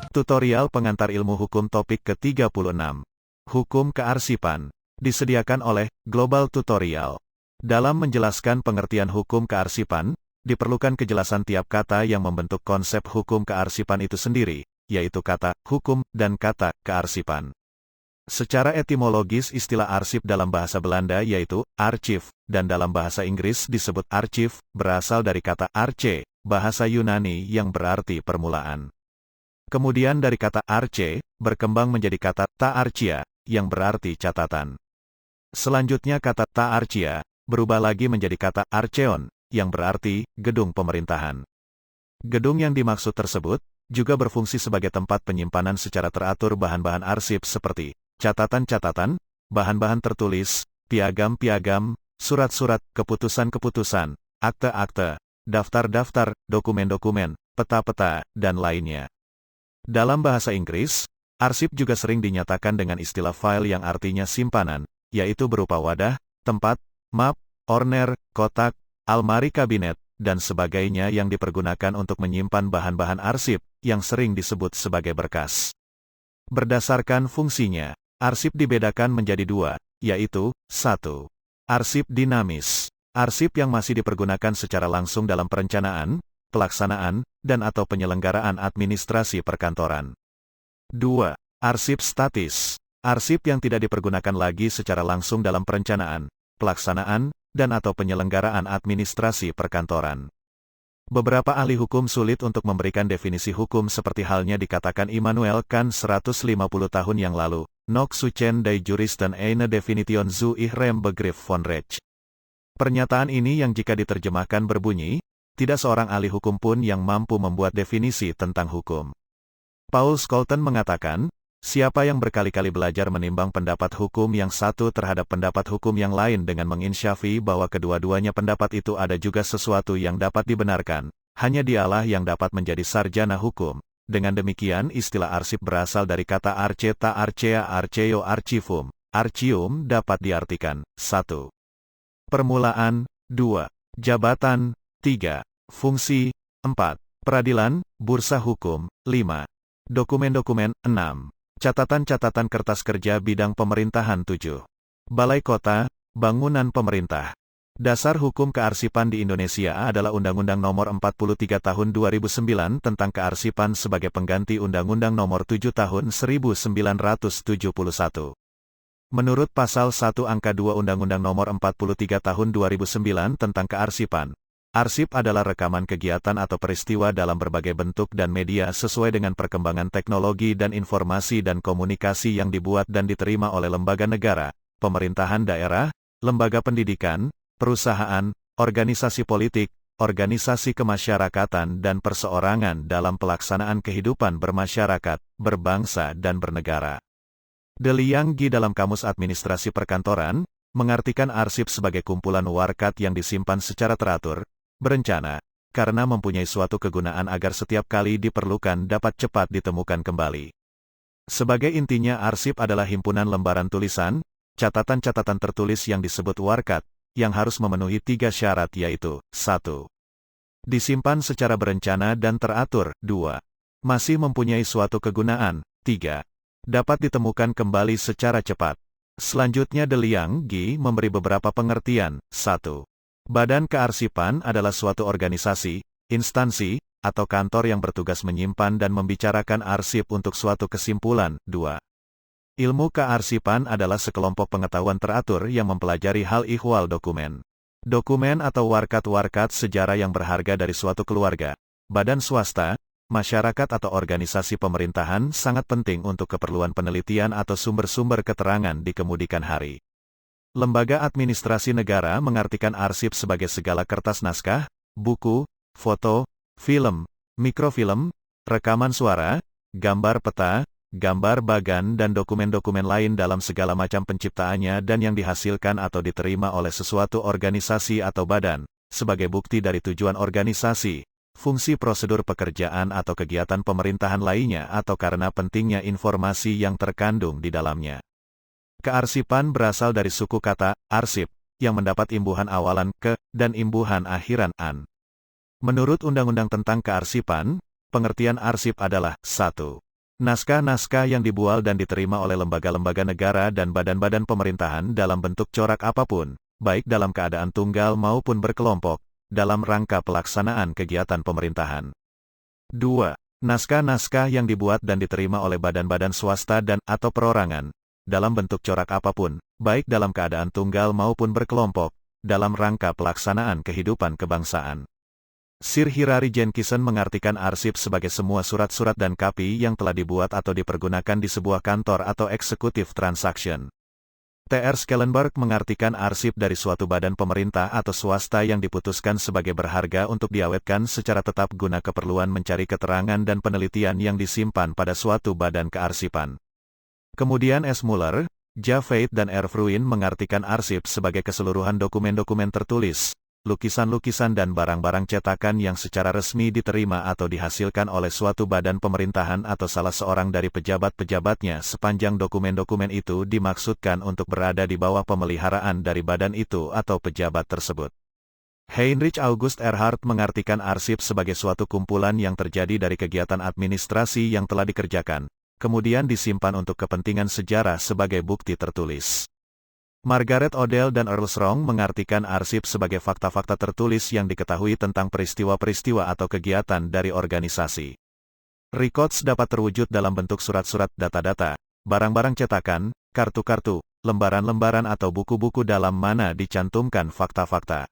Tutorial pengantar ilmu hukum topik ke-36. Hukum kearsipan. Disediakan oleh Global Tutorial. Dalam menjelaskan pengertian hukum kearsipan, diperlukan kejelasan tiap kata yang membentuk konsep hukum kearsipan itu sendiri, yaitu kata hukum dan kata kearsipan. Secara etimologis istilah arsip dalam bahasa Belanda yaitu archief, dan dalam bahasa Inggris disebut archive, berasal dari kata arche, bahasa Yunani yang berarti permulaan. Kemudian dari kata arche, berkembang menjadi kata ta'archia, yang berarti catatan. Selanjutnya kata ta'archia, berubah lagi menjadi kata archeon, yang berarti gedung pemerintahan. Gedung yang dimaksud tersebut, juga berfungsi sebagai tempat penyimpanan secara teratur bahan-bahan arsip seperti catatan-catatan, bahan-bahan tertulis, piagam-piagam, surat-surat, keputusan-keputusan, akte-akte, daftar-daftar, dokumen-dokumen, peta-peta, dan lainnya. Dalam bahasa Inggris, arsip juga sering dinyatakan dengan istilah file yang artinya simpanan, yaitu berupa wadah, tempat, map, orner, kotak, almari kabinet, dan sebagainya yang dipergunakan untuk menyimpan bahan-bahan arsip, yang sering disebut sebagai berkas. Berdasarkan fungsinya, arsip dibedakan menjadi dua, yaitu, 1. Arsip dinamis. Arsip yang masih dipergunakan secara langsung dalam perencanaan, pelaksanaan, dan atau penyelenggaraan administrasi perkantoran. 2. Arsip statis. Arsip yang tidak dipergunakan lagi secara langsung dalam perencanaan, pelaksanaan, dan atau penyelenggaraan administrasi perkantoran. Beberapa ahli hukum sulit untuk memberikan definisi hukum seperti halnya dikatakan Immanuel Kant 150 tahun yang lalu, Noch suchen die Juristen eine Definition zu ihrem Begriff von Recht. Pernyataan ini yang jika diterjemahkan berbunyi, tidak seorang ahli hukum pun yang mampu membuat definisi tentang hukum. Paul Scholten mengatakan, siapa yang berkali-kali belajar menimbang pendapat hukum yang satu terhadap pendapat hukum yang lain dengan menginsyafi bahwa kedua-duanya pendapat itu ada juga sesuatu yang dapat dibenarkan, hanya dialah yang dapat menjadi sarjana hukum. Dengan demikian istilah arsip berasal dari kata arche ta'archea archeo archivum. Archium dapat diartikan, 1. Permulaan, 2. Jabatan, 3. Fungsi, 4. Peradilan, bursa hukum, 5. Dokumen-dokumen, 6. Catatan-catatan kertas kerja bidang pemerintahan 7. Balai Kota, bangunan pemerintah. Dasar hukum kearsipan di Indonesia adalah Undang-Undang Nomor 43 Tahun 2009 tentang kearsipan sebagai pengganti Undang-Undang Nomor 7 Tahun 1971. Menurut Pasal 1 Angka 2 Undang-Undang Nomor 43 Tahun 2009 tentang kearsipan, arsip adalah rekaman kegiatan atau peristiwa dalam berbagai bentuk dan media sesuai dengan perkembangan teknologi dan informasi dan komunikasi yang dibuat dan diterima oleh lembaga negara, pemerintahan daerah, lembaga pendidikan, perusahaan, organisasi politik, organisasi kemasyarakatan dan perseorangan dalam pelaksanaan kehidupan bermasyarakat, berbangsa dan bernegara. De Liang Gi dalam Kamus Administrasi Perkantoran, mengartikan arsip sebagai kumpulan warkat yang disimpan secara teratur, berencana, karena mempunyai suatu kegunaan agar setiap kali diperlukan dapat cepat ditemukan kembali. Sebagai intinya arsip adalah himpunan lembaran tulisan, catatan-catatan tertulis yang disebut warkat, yang harus memenuhi 3 syarat yaitu, 1. Disimpan secara berencana dan teratur, 2. Masih mempunyai suatu kegunaan, 3. Dapat ditemukan kembali secara cepat. Selanjutnya De Liang Gi memberi beberapa pengertian, 1. Badan kearsipan adalah suatu organisasi, instansi, atau kantor yang bertugas menyimpan dan membicarakan arsip untuk suatu kesimpulan. 2. Ilmu kearsipan adalah sekelompok pengetahuan teratur yang mempelajari hal ihwal dokumen. Dokumen atau warkat-warkat sejarah yang berharga dari suatu keluarga, badan swasta, masyarakat atau organisasi pemerintahan sangat penting untuk keperluan penelitian atau sumber-sumber keterangan di kemudian hari. Lembaga administrasi negara mengartikan arsip sebagai segala kertas naskah, buku, foto, film, mikrofilm, rekaman suara, gambar peta, gambar bagan dan dokumen-dokumen lain dalam segala macam penciptaannya dan yang dihasilkan atau diterima oleh sesuatu organisasi atau badan, sebagai bukti dari tujuan organisasi, fungsi prosedur pekerjaan atau kegiatan pemerintahan lainnya atau karena pentingnya informasi yang terkandung di dalamnya. Kearsipan berasal dari suku kata arsip, yang mendapat imbuhan awalan ke dan imbuhan akhiran an. Menurut Undang-Undang tentang Kearsipan, pengertian arsip adalah 1. Naskah-naskah yang dibual dan diterima oleh lembaga-lembaga negara dan badan-badan pemerintahan dalam bentuk corak apapun, baik dalam keadaan tunggal maupun berkelompok, dalam rangka pelaksanaan kegiatan pemerintahan. 2. Naskah-naskah yang dibuat dan diterima oleh badan-badan swasta dan atau perorangan, dalam bentuk corak apapun, baik dalam keadaan tunggal maupun berkelompok, dalam rangka pelaksanaan kehidupan kebangsaan. Sir Hirari Jenkison mengartikan arsip sebagai semua surat-surat dan kapi yang telah dibuat atau dipergunakan di sebuah kantor atau executive transaction. T.R. Schellenberg mengartikan arsip dari suatu badan pemerintah atau swasta yang diputuskan sebagai berharga untuk diawetkan secara tetap guna keperluan mencari keterangan dan penelitian yang disimpan pada suatu badan kearsipan. Kemudian S. Muller, J. Veit dan R. Fruin mengartikan arsip sebagai keseluruhan dokumen-dokumen tertulis, lukisan-lukisan dan barang-barang cetakan yang secara resmi diterima atau dihasilkan oleh suatu badan pemerintahan atau salah seorang dari pejabat-pejabatnya sepanjang dokumen-dokumen itu dimaksudkan untuk berada di bawah pemeliharaan dari badan itu atau pejabat tersebut. Heinrich August Erhard mengartikan arsip sebagai suatu kumpulan yang terjadi dari kegiatan administrasi yang telah dikerjakan, kemudian disimpan untuk kepentingan sejarah sebagai bukti tertulis. Margaret Odell dan Earl Strong mengartikan arsip sebagai fakta-fakta tertulis yang diketahui tentang peristiwa-peristiwa atau kegiatan dari organisasi. Records dapat terwujud dalam bentuk surat-surat, data-data, barang-barang cetakan, kartu-kartu, lembaran-lembaran atau buku-buku dalam mana dicantumkan fakta-fakta.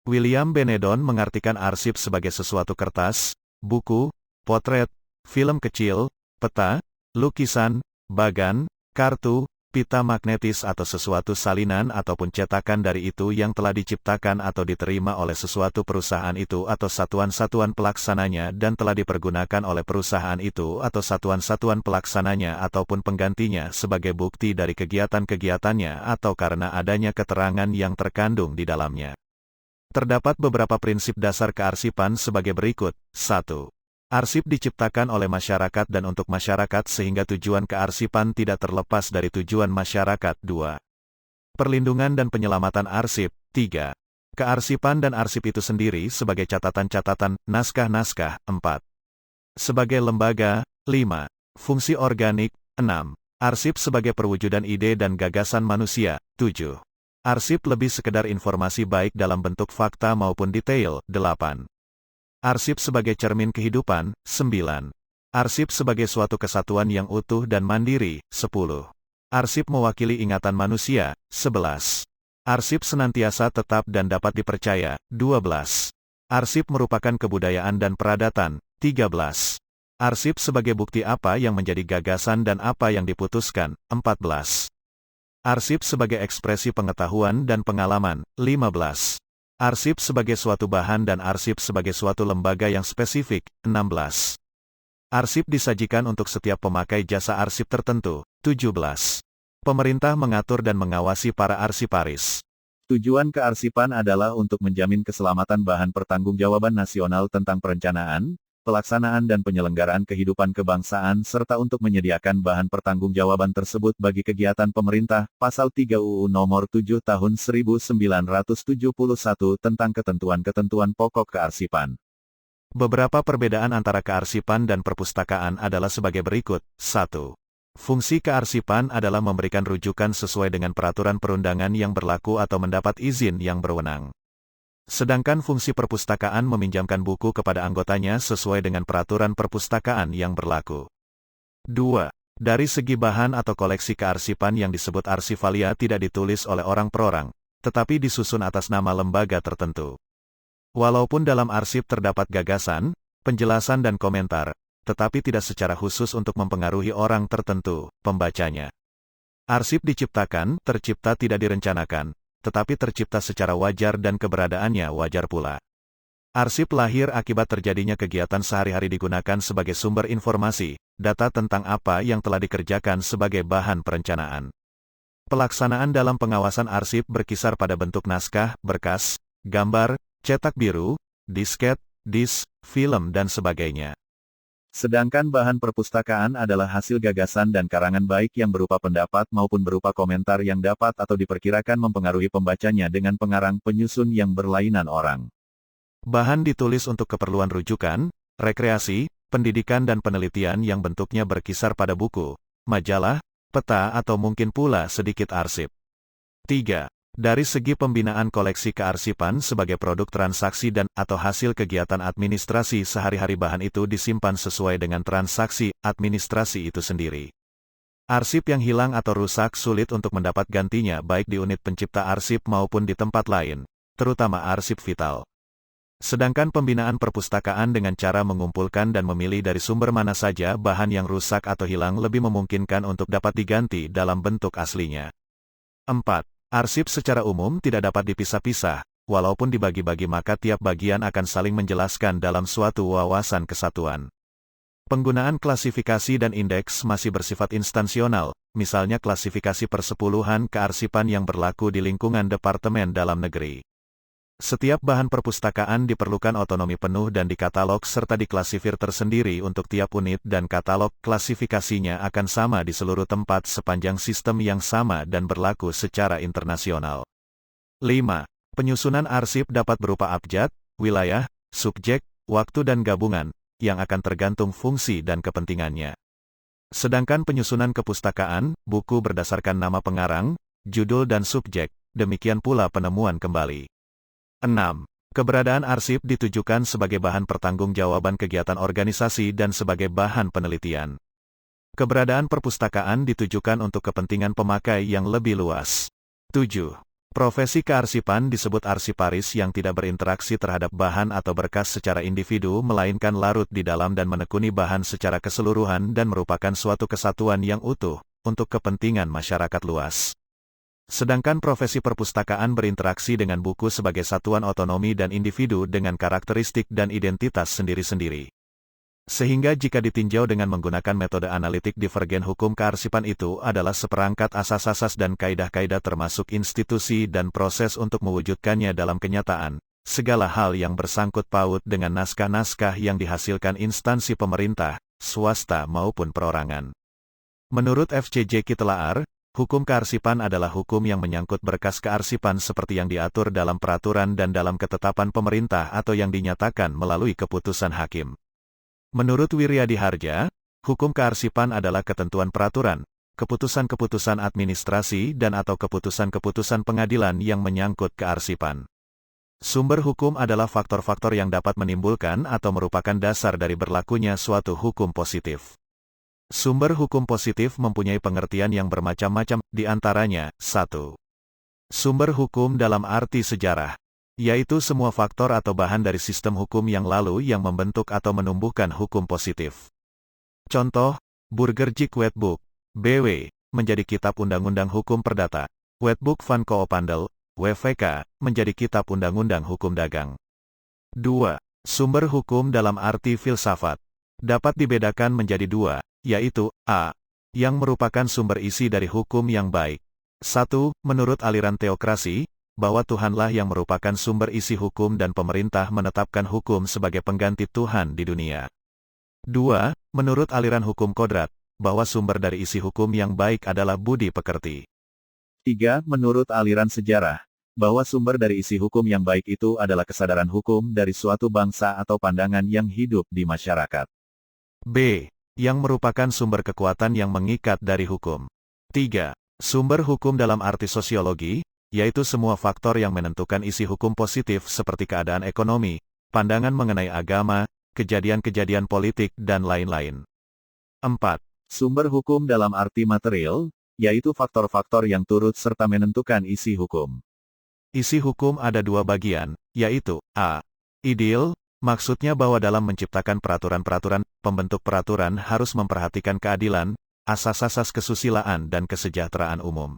William Benedon mengartikan arsip sebagai sesuatu kertas, buku, potret, film kecil, peta, lukisan, bagan, kartu, pita magnetis atau sesuatu salinan ataupun cetakan dari itu yang telah diciptakan atau diterima oleh sesuatu perusahaan itu atau satuan-satuan pelaksananya dan telah dipergunakan oleh perusahaan itu atau satuan-satuan pelaksananya ataupun penggantinya sebagai bukti dari kegiatan-kegiatannya atau karena adanya keterangan yang terkandung di dalamnya. Terdapat beberapa prinsip dasar kearsipan sebagai berikut. 1. Arsip diciptakan oleh masyarakat dan untuk masyarakat sehingga tujuan kearsipan tidak terlepas dari tujuan masyarakat. 2. Perlindungan dan penyelamatan arsip. 3. Kearsipan dan arsip itu sendiri sebagai catatan-catatan, naskah-naskah. 4. Sebagai lembaga. 5. Fungsi organik. 6. Arsip sebagai perwujudan ide dan gagasan manusia. 7. Arsip lebih sekedar informasi baik dalam bentuk fakta maupun detail. 8. Arsip sebagai cermin kehidupan. 9. Arsip sebagai suatu kesatuan yang utuh dan mandiri. 10. Arsip mewakili ingatan manusia. 11. Arsip senantiasa tetap dan dapat dipercaya. 12. Arsip merupakan kebudayaan dan peradatan. 13. Arsip sebagai bukti apa yang menjadi gagasan dan apa yang diputuskan. 14. Arsip sebagai ekspresi pengetahuan dan pengalaman. 15. Arsip sebagai suatu bahan dan arsip sebagai suatu lembaga yang spesifik. 16. Arsip disajikan untuk setiap pemakai jasa arsip tertentu. 17. Pemerintah mengatur dan mengawasi para arsiparis. Tujuan kearsipan adalah untuk menjamin keselamatan bahan pertanggungjawaban nasional tentang perencanaan, pelaksanaan dan penyelenggaraan kehidupan kebangsaan serta untuk menyediakan bahan pertanggungjawaban tersebut bagi kegiatan pemerintah. Pasal 3 UU Nomor 7 Tahun 1971 tentang ketentuan-ketentuan pokok kearsipan. Beberapa perbedaan antara kearsipan dan perpustakaan adalah sebagai berikut. 1. Fungsi kearsipan adalah memberikan rujukan sesuai dengan peraturan perundangan yang berlaku atau mendapat izin yang berwenang. Sedangkan fungsi perpustakaan meminjamkan buku kepada anggotanya sesuai dengan peraturan perpustakaan yang berlaku. 2. Dari segi bahan atau koleksi kearsipan yang disebut arsivalia tidak ditulis oleh orang per orang, tetapi disusun atas nama lembaga tertentu. Walaupun dalam arsip terdapat gagasan, penjelasan dan komentar, tetapi tidak secara khusus untuk mempengaruhi orang tertentu, pembacanya. Arsip diciptakan, tercipta tidak direncanakan, tetapi tercipta secara wajar dan keberadaannya wajar pula. Arsip lahir akibat terjadinya kegiatan sehari-hari digunakan sebagai sumber informasi, data tentang apa yang telah dikerjakan sebagai bahan perencanaan. Pelaksanaan dalam pengawasan arsip berkisar pada bentuk naskah, berkas, gambar, cetak biru, disket, disk, film dan sebagainya. Sedangkan bahan perpustakaan adalah hasil gagasan dan karangan baik yang berupa pendapat maupun berupa komentar yang dapat atau diperkirakan mempengaruhi pembacanya dengan pengarang penyusun yang berlainan orang. Bahan ditulis untuk keperluan rujukan, rekreasi, pendidikan dan penelitian yang bentuknya berkisar pada buku, majalah, peta atau mungkin pula sedikit arsip. 3. Dari segi pembinaan koleksi kearsipan sebagai produk transaksi dan atau hasil kegiatan administrasi sehari-hari, bahan itu disimpan sesuai dengan transaksi administrasi itu sendiri. Arsip yang hilang atau rusak sulit untuk mendapat gantinya baik di unit pencipta arsip maupun di tempat lain, terutama arsip vital. Sedangkan pembinaan perpustakaan dengan cara mengumpulkan dan memilih dari sumber mana saja bahan yang rusak atau hilang lebih memungkinkan untuk dapat diganti dalam bentuk aslinya. 4. Arsip secara umum tidak dapat dipisah-pisah, walaupun dibagi-bagi maka tiap bagian akan saling menjelaskan dalam suatu wawasan kesatuan. Penggunaan klasifikasi dan indeks masih bersifat instansional, misalnya klasifikasi persepuluhan kearsipan yang berlaku di lingkungan Departemen Dalam Negeri. Setiap bahan perpustakaan diperlukan otonomi penuh dan dikatalog serta diklasifir tersendiri untuk tiap unit dan katalog klasifikasinya akan sama di seluruh tempat sepanjang sistem yang sama dan berlaku secara internasional. 5. Penyusunan arsip dapat berupa abjad, wilayah, subjek, waktu dan gabungan, yang akan tergantung fungsi dan kepentingannya. Sedangkan penyusunan kepustakaan, buku berdasarkan nama pengarang, judul dan subjek, demikian pula penemuan kembali. 6. Keberadaan arsip ditujukan sebagai bahan pertanggungjawaban kegiatan organisasi dan sebagai bahan penelitian. Keberadaan perpustakaan ditujukan untuk kepentingan pemakai yang lebih luas. 7. Profesi kearsipan disebut arsiparis yang tidak berinteraksi terhadap bahan atau berkas secara individu melainkan larut di dalam dan menekuni bahan secara keseluruhan dan merupakan suatu kesatuan yang utuh, untuk kepentingan masyarakat luas. Sedangkan profesi perpustakaan berinteraksi dengan buku sebagai satuan otonomi dan individu dengan karakteristik dan identitas sendiri-sendiri. Sehingga jika ditinjau dengan menggunakan metode analitik divergen, hukum kearsipan itu adalah seperangkat asas-asas dan kaidah-kaidah termasuk institusi dan proses untuk mewujudkannya dalam kenyataan, segala hal yang bersangkut paut dengan naskah-naskah yang dihasilkan instansi pemerintah, swasta maupun perorangan. Menurut FCJ Kitelaar, hukum kearsipan adalah hukum yang menyangkut berkas kearsipan seperti yang diatur dalam peraturan dan dalam ketetapan pemerintah atau yang dinyatakan melalui keputusan hakim. Menurut Wiryadi Harja, hukum kearsipan adalah ketentuan peraturan, keputusan-keputusan administrasi dan atau keputusan-keputusan pengadilan yang menyangkut kearsipan. Sumber hukum adalah faktor-faktor yang dapat menimbulkan atau merupakan dasar dari berlakunya suatu hukum positif. Sumber hukum positif mempunyai pengertian yang bermacam-macam, di antaranya, 1. Sumber hukum dalam arti sejarah, yaitu semua faktor atau bahan dari sistem hukum yang lalu yang membentuk atau menumbuhkan hukum positif. Contoh, Burgerlijk Wetboek, BW, menjadi Kitab Undang-Undang Hukum Perdata, Wetboek van Koophandel, WVK, menjadi Kitab Undang-Undang Hukum Dagang. 2. Sumber hukum dalam arti filsafat, dapat dibedakan menjadi dua, yaitu, a. yang merupakan sumber isi dari hukum yang baik. 1. Menurut aliran teokrasi, bahwa Tuhanlah yang merupakan sumber isi hukum dan pemerintah menetapkan hukum sebagai pengganti Tuhan di dunia. 2. Menurut aliran hukum kodrat, bahwa sumber dari isi hukum yang baik adalah budi pekerti. 3. Menurut aliran sejarah, bahwa sumber dari isi hukum yang baik itu adalah kesadaran hukum dari suatu bangsa atau pandangan yang hidup di masyarakat. B. Yang merupakan sumber kekuatan yang mengikat dari hukum. 3. Sumber hukum dalam arti sosiologi, yaitu semua faktor yang menentukan isi hukum positif seperti keadaan ekonomi, pandangan mengenai agama, kejadian-kejadian politik, dan lain-lain. 4. Sumber hukum dalam arti material, yaitu faktor-faktor yang turut serta menentukan isi hukum. Isi hukum ada dua bagian, yaitu, a. Ideal, maksudnya bahwa dalam menciptakan peraturan-peraturan, pembentuk peraturan harus memperhatikan keadilan, asas-asas kesusilaan dan kesejahteraan umum.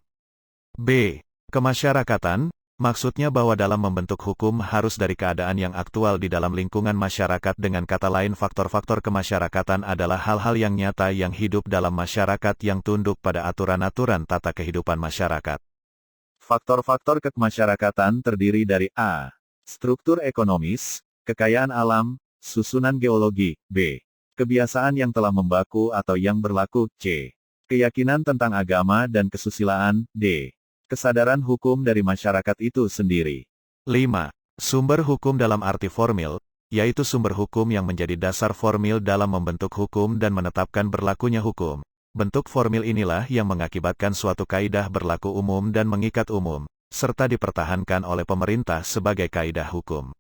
B. Kemasyarakatan, maksudnya bahwa dalam membentuk hukum harus dari keadaan yang aktual di dalam lingkungan masyarakat, dengan kata lain faktor-faktor kemasyarakatan adalah hal-hal yang nyata yang hidup dalam masyarakat yang tunduk pada aturan-aturan tata kehidupan masyarakat. Faktor-faktor kemasyarakatan terdiri dari a. Struktur ekonomis, kekayaan alam, susunan geologi, b. Kebiasaan yang telah membaku atau yang berlaku, C. Keyakinan tentang agama dan kesusilaan, D. Kesadaran hukum dari masyarakat itu sendiri. 5. Sumber hukum dalam arti formil, yaitu sumber hukum yang menjadi dasar formil dalam membentuk hukum dan menetapkan berlakunya hukum. Bentuk formil inilah yang mengakibatkan suatu kaidah berlaku umum dan mengikat umum, serta dipertahankan oleh pemerintah sebagai kaidah hukum.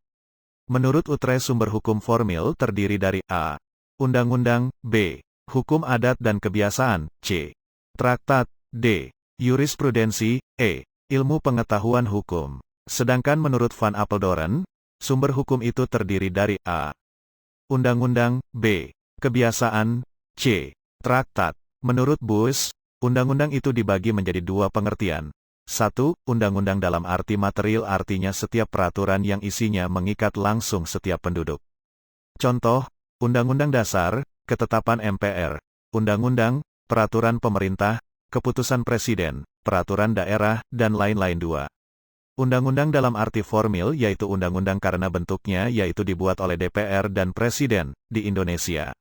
Menurut Utrecht, sumber hukum formil terdiri dari A. Undang-undang, B. Hukum adat dan kebiasaan, C. Traktat, D. Jurisprudensi, E. Ilmu pengetahuan hukum. Sedangkan menurut Van Apeldoorn, sumber hukum itu terdiri dari A. Undang-undang, B. Kebiasaan, C. Traktat. Menurut Bush, undang-undang itu dibagi menjadi dua pengertian. 1. Undang-undang dalam arti material, artinya setiap peraturan yang isinya mengikat langsung setiap penduduk. Contoh, Undang-Undang Dasar, Ketetapan MPR, Undang-Undang, Peraturan Pemerintah, Keputusan Presiden, Peraturan Daerah, dan lain-lain. 2. Undang-undang dalam arti formil yaitu undang-undang karena bentuknya yaitu dibuat oleh DPR dan Presiden, di Indonesia.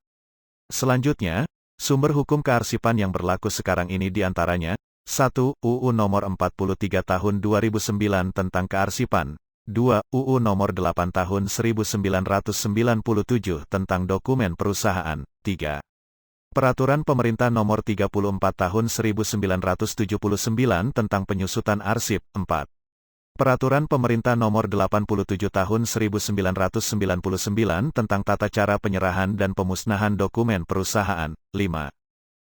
Selanjutnya, sumber hukum kearsipan yang berlaku sekarang ini diantaranya, 1. UU Nomor 43 Tahun 2009 tentang Kearsipan, 2. UU Nomor 8 Tahun 1997 tentang Dokumen Perusahaan, 3. Peraturan Pemerintah Nomor 34 Tahun 1979 tentang Penyusutan Arsip, 4. Peraturan Pemerintah Nomor 87 Tahun 1999 tentang Tata Cara Penyerahan dan Pemusnahan Dokumen Perusahaan, 5.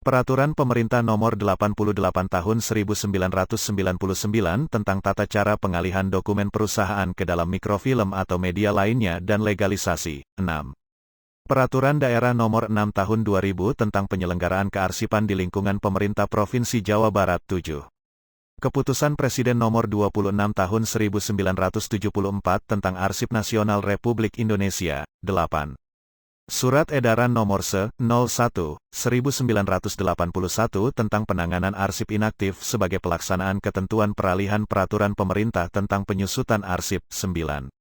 Peraturan Pemerintah Nomor 88 Tahun 1999 tentang Tata Cara Pengalihan Dokumen Perusahaan ke dalam mikrofilm atau media lainnya dan legalisasi, 6. Peraturan Daerah Nomor 6 Tahun 2000 tentang penyelenggaraan kearsipan di lingkungan Pemerintah Provinsi Jawa Barat, 7. Keputusan Presiden Nomor 26 Tahun 1974 tentang Arsip Nasional Republik Indonesia, 8. Surat Edaran Nomor 01/1981 tentang penanganan arsip inaktif sebagai pelaksanaan ketentuan peralihan peraturan pemerintah tentang penyusutan arsip, 9.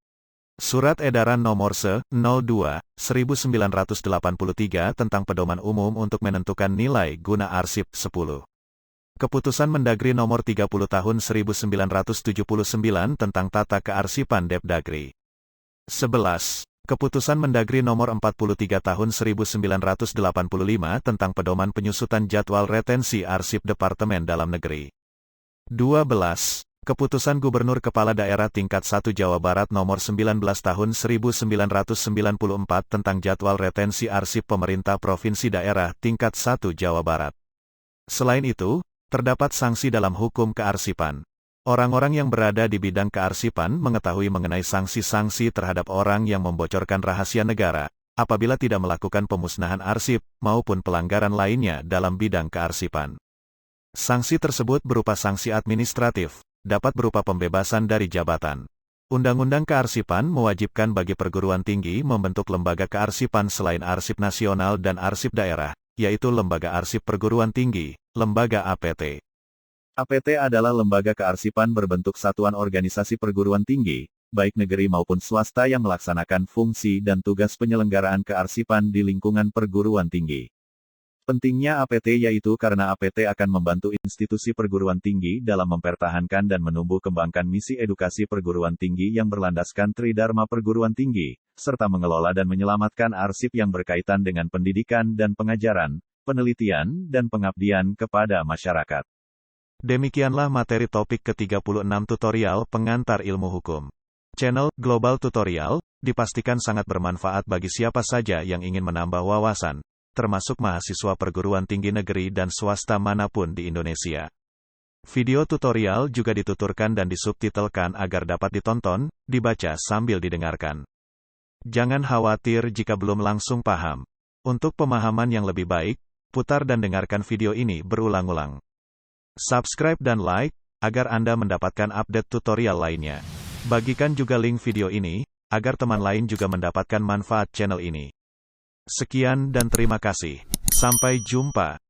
Surat Edaran Nomor 02/1983 tentang pedoman umum untuk menentukan nilai guna arsip, 10. Keputusan Mendagri Nomor 30 Tahun 1979 tentang Tata Kearsipan Depdagri. 11. Keputusan Mendagri Nomor 43 Tahun 1985 tentang pedoman penyusutan jadwal retensi arsip Departemen Dalam Negeri. 12. Keputusan Gubernur Kepala Daerah Tingkat 1 Jawa Barat Nomor 19 Tahun 1994 tentang jadwal retensi arsip Pemerintah Provinsi Daerah Tingkat 1 Jawa Barat. Selain itu, terdapat sanksi dalam hukum kearsipan. Orang-orang yang berada di bidang kearsipan mengetahui mengenai sanksi-sanksi terhadap orang yang membocorkan rahasia negara, apabila tidak melakukan pemusnahan arsip, maupun pelanggaran lainnya dalam bidang kearsipan. Sanksi tersebut berupa sanksi administratif, dapat berupa pembebasan dari jabatan. Undang-Undang Kearsipan mewajibkan bagi perguruan tinggi membentuk lembaga kearsipan selain arsip nasional dan arsip daerah, yaitu Lembaga Arsip Perguruan Tinggi, Lembaga APT. APT adalah lembaga kearsipan berbentuk satuan organisasi perguruan tinggi, baik negeri maupun swasta yang melaksanakan fungsi dan tugas penyelenggaraan kearsipan di lingkungan perguruan tinggi. Pentingnya APT yaitu karena APT akan membantu institusi perguruan tinggi dalam mempertahankan dan menumbuh kembangkan misi edukasi perguruan tinggi yang berlandaskan Tridharma Perguruan Tinggi, serta mengelola dan menyelamatkan arsip yang berkaitan dengan pendidikan dan pengajaran, penelitian, dan pengabdian kepada masyarakat. Demikianlah materi topik ke-36 tutorial pengantar ilmu hukum. Channel Global Tutorial dipastikan sangat bermanfaat bagi siapa saja yang ingin menambah wawasan, termasuk mahasiswa perguruan tinggi negeri dan swasta manapun di Indonesia. Video tutorial juga dituturkan dan disubtitelkan agar dapat ditonton, dibaca sambil didengarkan. Jangan khawatir jika belum langsung paham. Untuk pemahaman yang lebih baik, putar dan dengarkan video ini berulang-ulang. Subscribe dan like, agar Anda mendapatkan update tutorial lainnya. Bagikan juga link video ini, agar teman lain juga mendapatkan manfaat channel ini. Sekian dan terima kasih. Sampai jumpa.